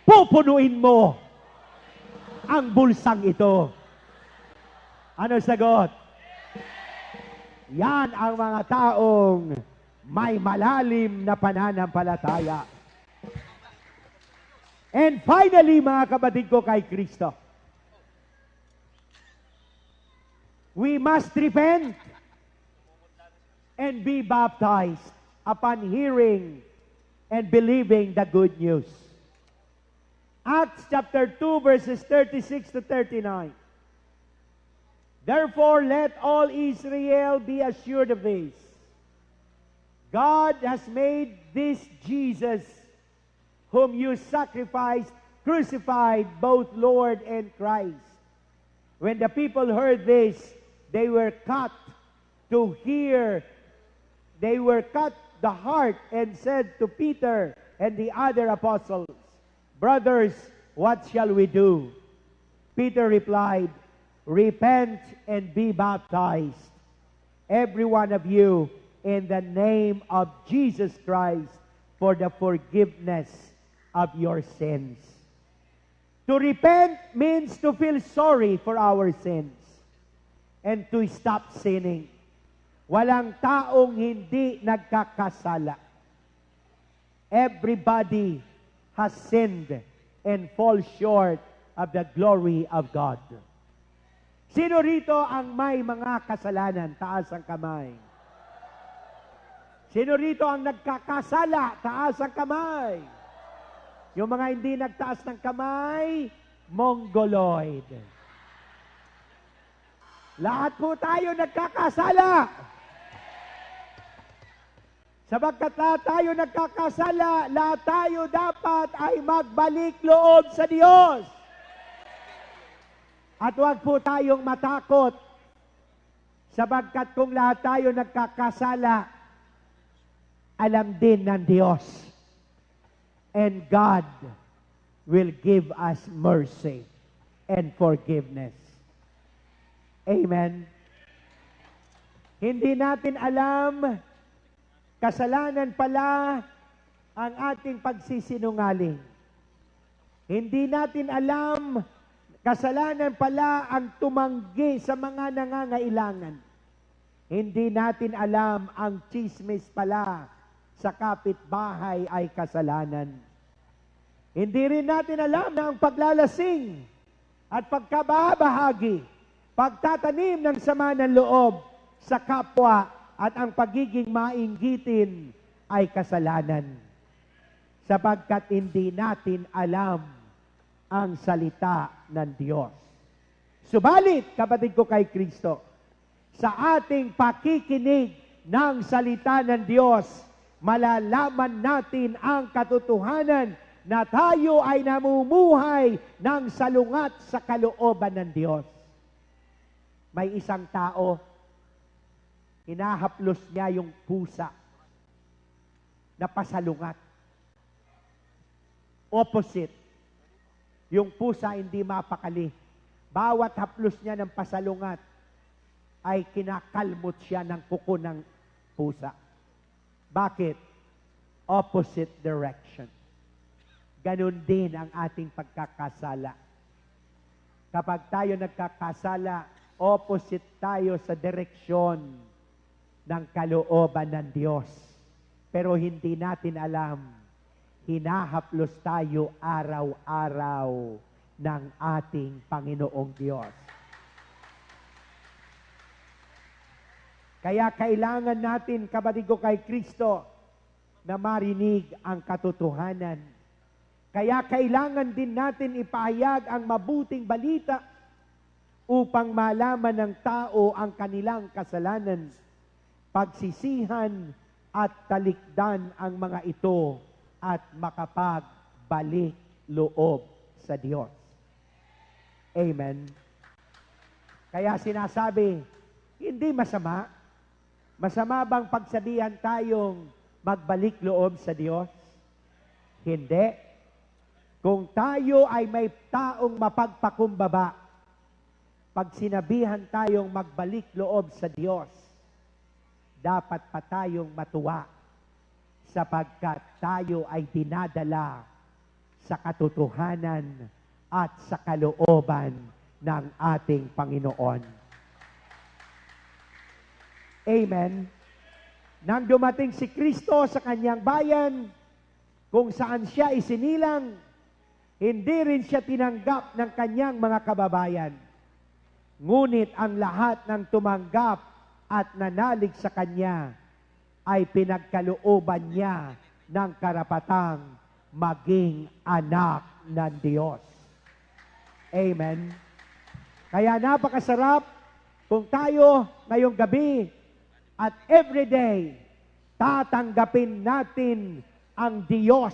pupunuin mo ang bulsang ito. Ano sagot? Yan ang mga taong may malalim na pananampalataya. And finally, mga kapatid ko kay Kristo, we must repent and be baptized upon hearing and believing the good news. Acts chapter 2 verses 36 to 39. Therefore, let all Israel be assured of this. God has made this Jesus, whom you sacrificed, crucified, both Lord and Christ. When the people heard this, they were cut to hear. They were cut the heart and said to Peter and the other apostles, brothers, what shall we do? Peter replied, repent and be baptized, every one of you, in the name of Jesus Christ, for the forgiveness of your sins. To repent means to feel sorry for our sins and to stop sinning. Walang taong hindi nagkakasala. Everybody has sinned and fall short of the glory of God. Sino rito ang may mga kasalanan? Taas ang kamay. Sino rito ang nagkakasala? Taas ang kamay. Yung mga hindi nagtaas ng kamay, mongoloid. Lahat po tayo nagkakasala. Sabagkat lahat tayo nagkakasala, lahat tayo dapat ay magbalik loob sa Diyos. At huwag po tayong matakot, sabagkat kung lahat tayo nagkakasala, alam din ng Diyos. And God will give us mercy and forgiveness. Amen. Hindi natin alam, kasalanan pala ang ating pagsisinungaling. Hindi natin alam, kasalanan pala ang tumanggi sa mga nangangailangan. Hindi natin alam ang chismis pala sa kapitbahay ay kasalanan. Hindi rin natin alam na ang paglalasing at pagkabahagi, pagtatanim ng sama ng loob sa kapwa at ang pagiging mainggitin ay kasalanan. Sapagkat hindi natin alam ang salita ng Diyos. Subalit, kapatid ko kay Kristo, sa ating pakikinig ng salita ng Diyos, malalaman natin ang katotohanan na tayo ay namumuhay ng salungat sa kalooban ng Diyos. May isang tao, hinahaplos niya yung pusa na pasalungat. Opposite. Yung pusa hindi mapakali. Bawat haplos niya ng pasalungat ay kinakalmot siya ng kuko ng pusa. Bakit? Opposite direction. Ganon din ang ating pagkakasala. Kapag tayo nagkakasala, opposite tayo sa direksyon ng kalooban ng Diyos. Pero hindi natin alam, hinahaplos tayo araw-araw ng ating Panginoong Diyos. Kaya kailangan natin, kapatid ko kay Kristo, na marinig ang katotohanan. Kaya kailangan din natin ipahayag ang mabuting balita upang malaman ng tao ang kanilang kasalanan, pagsisihan at talikdan ang mga ito at makapagbalik loob sa Diyos. Amen. Kaya sinasabi, hindi masama. Masama bang pagsabihan tayong magbalik loob sa Diyos? Hindi. Kung tayo ay may taong mapagpakumbaba, pag sinabihan tayong magbalik loob sa Diyos, dapat pa tayong matuwa sapagkat tayo ay dinadala sa katotohanan at sa kalooban ng ating Panginoon. Amen. Nang dumating si Kristo sa kanyang bayan, kung saan siya isinilang, hindi rin siya tinanggap ng kanyang mga kababayan. Ngunit ang lahat ng tumanggap at nanalig sa kanya ay pinagkalooban niya ng karapatang maging anak ng Diyos. Amen. Kaya napakasarap kung tayo ngayong gabi at everyday tatanggapin natin ang Diyos.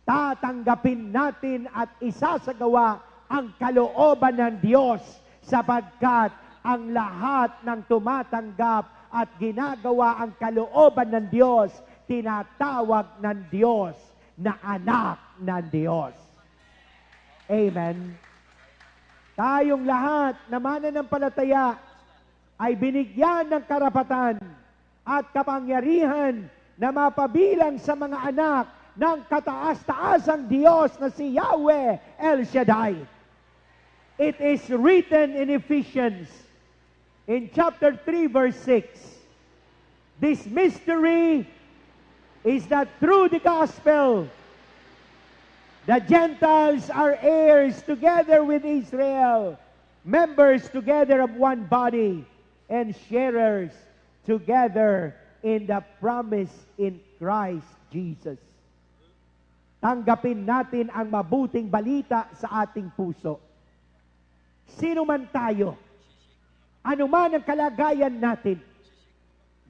Tatanggapin natin at isasagawa ang kalooban ng Diyos sapagkat ang lahat ng tumatanggap at ginagawa ang kalooban ng Diyos, tinatawag ng Diyos na anak ng Diyos. Amen. Tayong lahat na mananampalataya ay binigyan ng karapatan at kapangyarihan na mapabilang sa mga anak ng kataas-taasang Diyos na si Yahweh El Shaddai. It is written in Ephesians, in chapter 3, verse 6, this mystery is that through the gospel, the Gentiles are heirs together with Israel, members together of one body, and sharers together in the promise in Christ Jesus. Tanggapin natin ang mabuting balita sa ating puso. Sino man tayo, anuman ang kalagayan natin,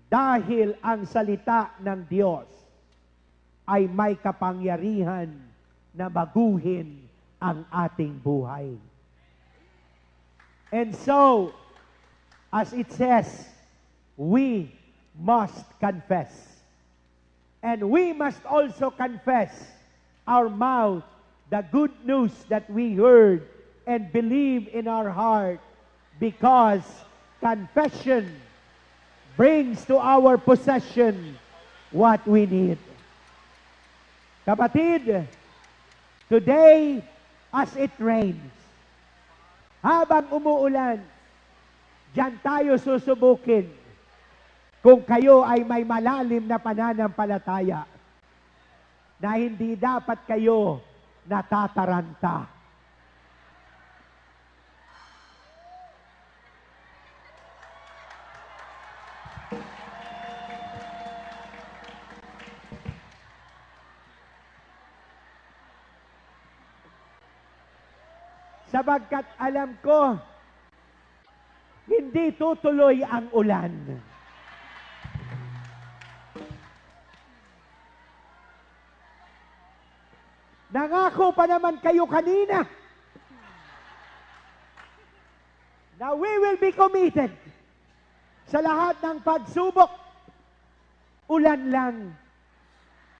dahil ang salita ng Diyos ay may kapangyarihan na baguhin ang ating buhay. And so, as it says, we must confess. And we must also confess our mouth the good news that we heard and believe in our heart, because confession brings to our possession what we need. Kapatid, today, as it rains, habang umuulan, diyan tayo susubukin kung kayo ay may malalim na pananampalataya na hindi dapat kayo natataranta. Sabagkat alam ko, hindi tutuloy ang ulan. Nangako pa naman kayo kanina na we will be committed sa lahat ng pagsubok. Ulan lang.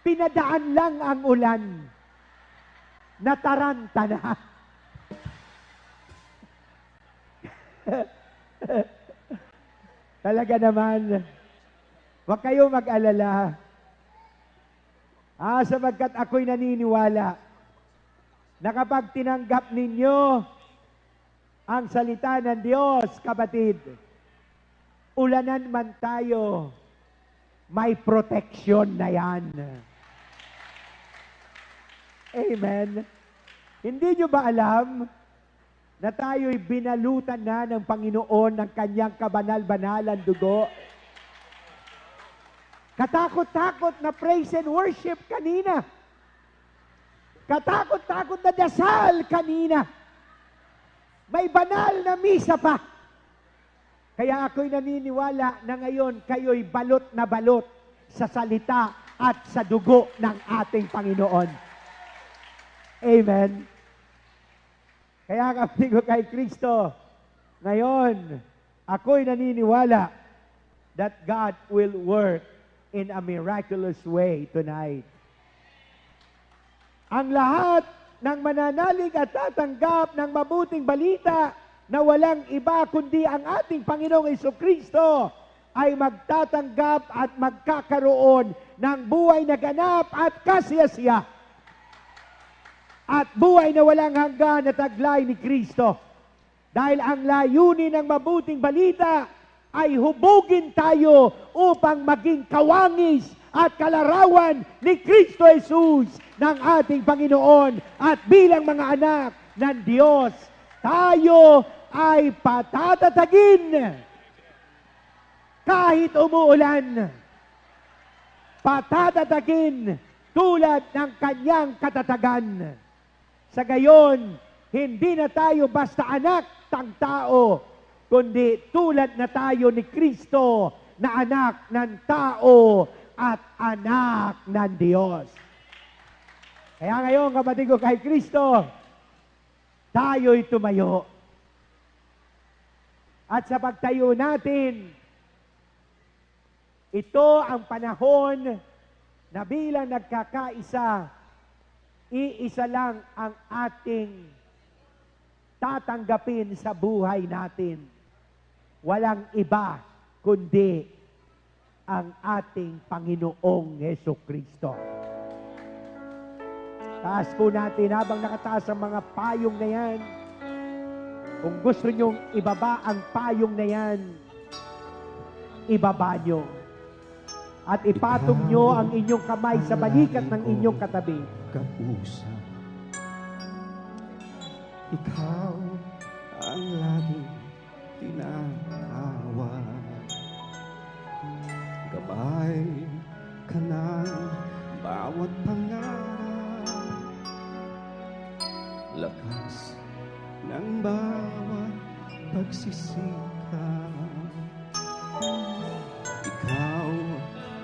Pinadaan lang ang ulan. Nataranta na. Talaga naman, huwag kayo mag-alala. Sapagkat ako'y naniniwala na kapag tinanggap ninyo ang salita ng Diyos, kapatid, ulanan man tayo, may protection na yan. Amen. Hindi nyo ba alam na tayo'y binalutan na ng Panginoon ng kanyang kabanal-banalan dugo? Katakot-takot na praise and worship kanina. Katakot-takot na dasal kanina. May banal na misa pa. Kaya ako'y naniniwala na ngayon kayo'y balot na balot sa salita at sa dugo ng ating Panginoon. Amen. Kaya kapatid ko kay Kristo, ngayon, ako'y naniniwala that God will work in a miraculous way tonight. Ang lahat ng mananalig at tatanggap ng mabuting balita na walang iba kundi ang ating Panginoong Jesucristo ay magtatanggap at magkakaroon ng buhay na ganap at kasiyasiya at buhay na walang hanggan na taglay ni Kristo. Dahil ang layunin ng mabuting balita ay hubugin tayo upang maging kawangis at kalarawan ni Kristo Jesus ng ating Panginoon. At bilang mga anak ng Diyos, tayo ay patatatagin kahit umuulan. Patatatagin tulad ng kanyang katatagan. Sa gayon, hindi na tayo basta anak ng tao, kundi tulad na tayo ni Kristo na anak ng tao at anak ng Diyos. Kaya ngayon, kapatid ko kay Kristo, tayo'y tumayo. At sa pagtayo natin, ito ang panahon na bilang nagkakaisa, iisa lang ang ating tatanggapin sa buhay natin. Walang iba kundi ang ating Panginoong Jesucristo. Taas po natin habang nakataas ang mga payong na yan. Kung gusto nyong ibaba ang payong na yan, ibaba nyo. At ipatong nyo ang inyong kamay sa balikat ng inyong katabi. Kausap, ikaw ang laging tinatawag. Gabay ka ng bawat pangarap, lakas ng bawat pagsisikap. Ikaw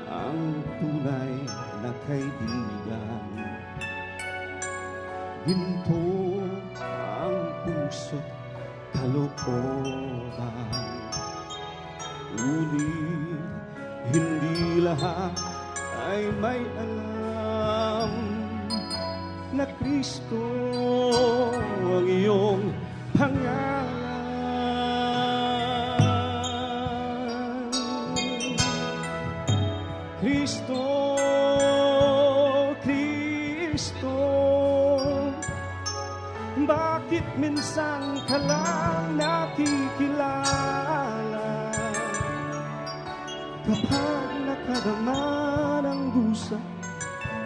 ang tunay na kaibigan. Ginto ang puso't kalooban. Ngunit hindi lahat ay may alam na Kristo ang iyong pangalan. Kristo, Kristo, bakit minsan ka lang nakikilala? Kapag nakadama ng dusa,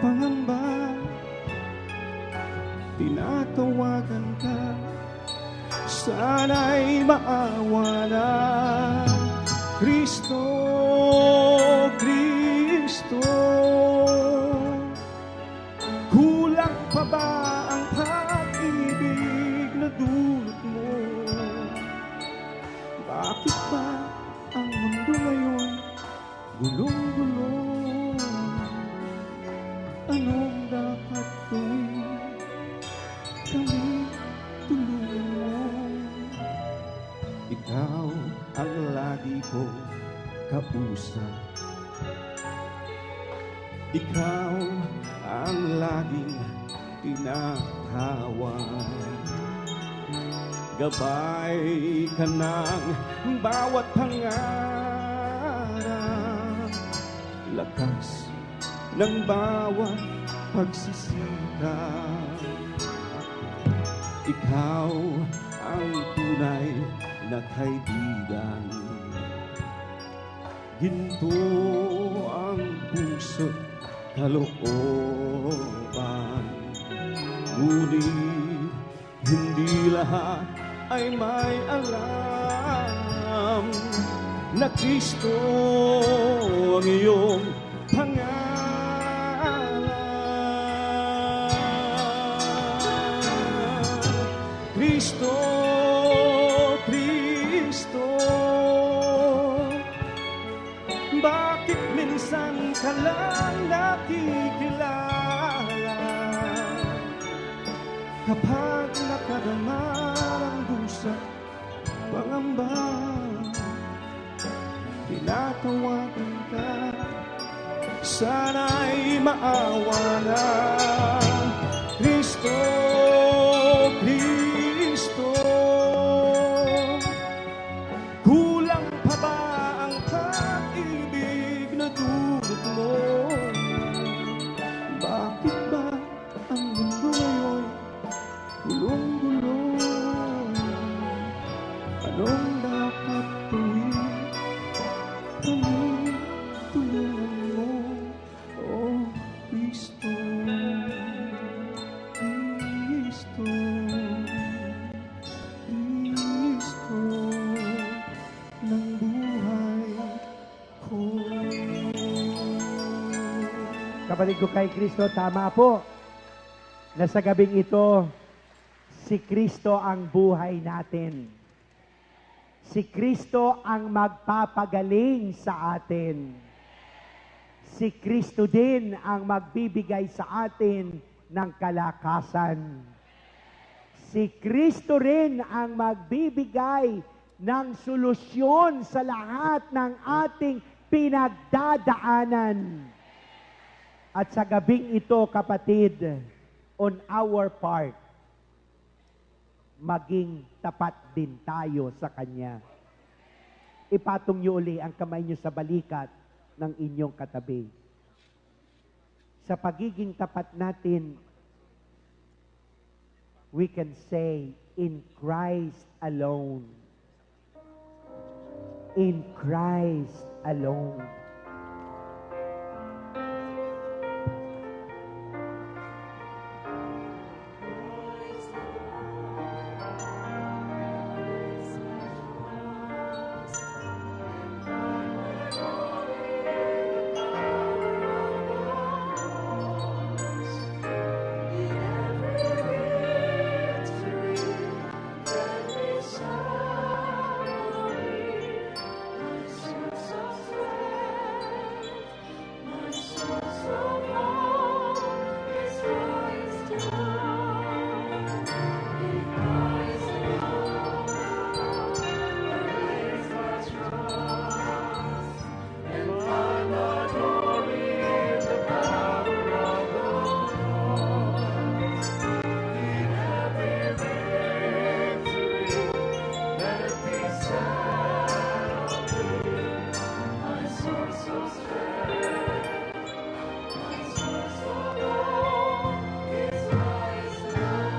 pangamba, tinatawagan ka, sana'y maawa na. Kristo, Kristo, kulang pa ba ang pag-ibig na dulo? Anong dapat gawin? Kami tulungan mo. Ikaw ang lagi ko kausap. Ikaw ang laging tinatawag. Gabay ka ng bawat pangarap. Lakas ng bawat pagsisikap. Ikaw ang tunay na kaibigan. Ginto ang puso't kalooban. Ngunit hindi lahat ay may alam na Kristo ang iyong pangalan. Kristo, Kristo, bakit minsan ka lang nakikilala? Kapag nakadama ng dusa, pangamba, tinatawagan ka, sana'y maawa na. Kristo, Kristo, kulang pa ba ang pag-ibig na dulot mo? Bakit ba ang mundo ngayon gulong-gulong? Anong dapat gawin? Kami tulungan mo, oh Kristo, Kristo, Kristo ng buhay ko. Kapatid ko kay Kristo, tama po na sa gabing ito, si Kristo ang buhay natin. Si Kristo ang magpapagaling sa atin. Si Kristo din ang magbibigay sa atin ng kalakasan. Si Kristo rin ang magbibigay ng solusyon sa lahat ng ating pinagdadaanan. At sa gabing ito, kapatid, on our part, maging tapat din tayo sa Kanya. Ipatong niyo uli ang kamay niyo sa balikat ng inyong katabi. Sa pagiging tapat natin, we can say, in Christ alone. In Christ alone.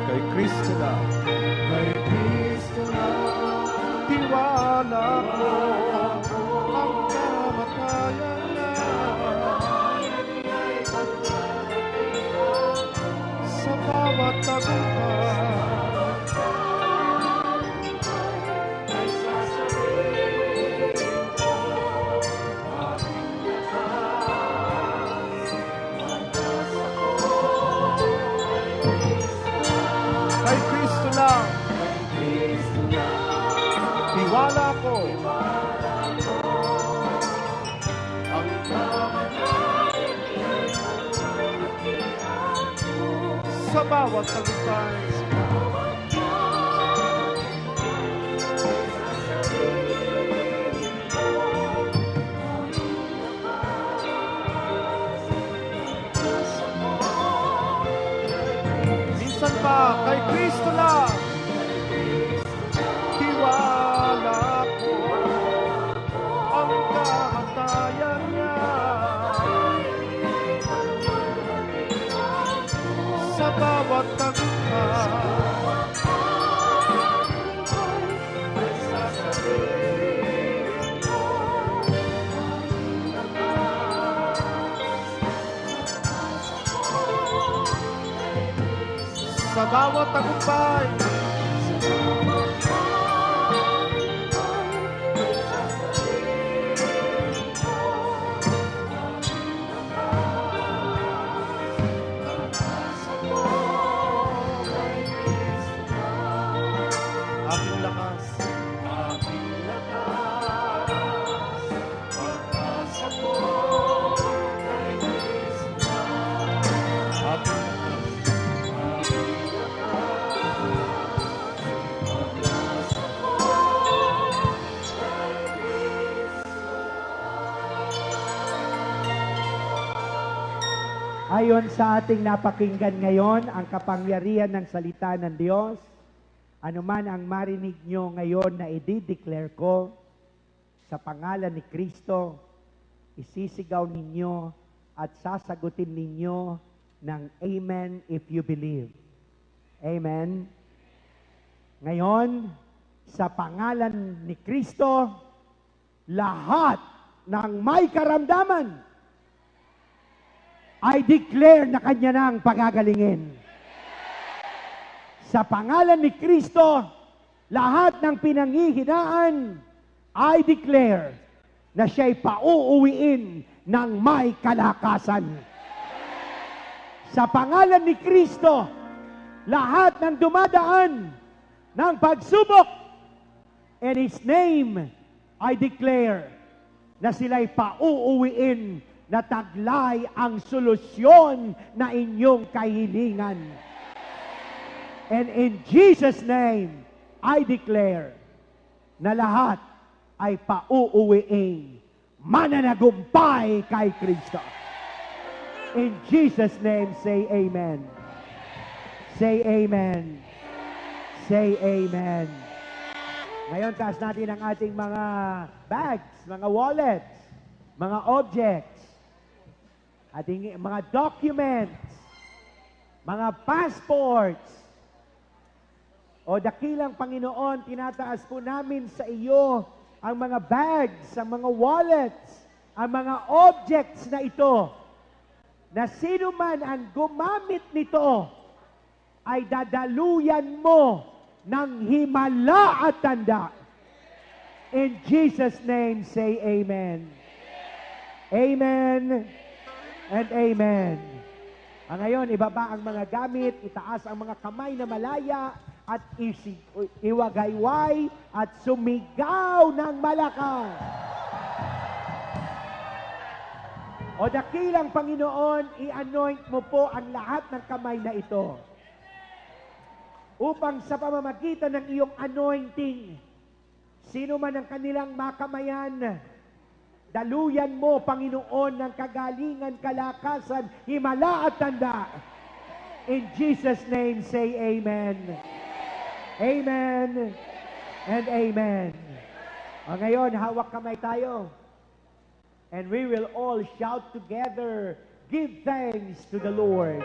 Kay Kristo na, tiwala ko ang kamatayan na sa bawat tagumpay. Kay Kristo lang, tiwala ko ang kamatayan. sa bawat tagumpay. Minsan pa kay Kristo lang, tiwala ko ang kamatayan niya. Sa bawat tagumpay ay sasabihin ko, sa bawat tagumpay aking lakas, pag-asa ko kay Kristo. Aking Ayon sa ating napakinggan ngayon, ang kapangyarihan ng salita ng Diyos, anuman ang marinig nyo ngayon na i-declare ko, sa pangalan ni Kristo, isisigaw ninyo at sasagutin ninyo ng Amen if you believe. Amen. Ngayon, sa pangalan ni Kristo, lahat ng may karamdaman, I declare na kanya nang pagagalingin. Sa pangalan ni Kristo, lahat ng pinanghihinaan, I declare na siya'y pauuwiin ng may kalakasan. Sa pangalan ni Kristo, lahat ng dumadaan ng pagsubok, in His name, I declare na sila'y pauuwiin na taglay ang solusyon na inyong kahilingan. And in Jesus' name, I declare na lahat ay pauuwiing mananagumpay kay Kristo. In Jesus' name, say amen. Say amen. Say amen. Ngayon, taas natin ang ating mga bags, mga wallets, mga objects, ating mga documents, mga passports. O dakilang Panginoon, tinataas po namin sa iyo ang mga bags, ang mga wallets, ang mga objects na ito, na sino man ang gumamit nito, ay dadaluyan mo ng himala at tanda. In Jesus' name, say amen. Amen. And amen. Ngayon, ibaba ang mga gamit, itaas ang mga kamay na malaya, at iwagayway at sumigaw ng malakas. O dakilang Panginoon, i-anoint mo po ang lahat ng kamay na ito, upang sa pamamagitan ng iyong anointing, sino man ang kanilang makamayan, daluyan mo, Panginoon, ng kagalingan, kalakasan, himala at tanda. In Jesus' name, say amen. Amen. And amen. O ngayon, hawak kamay tayo. And we will all shout together, give thanks to the Lord.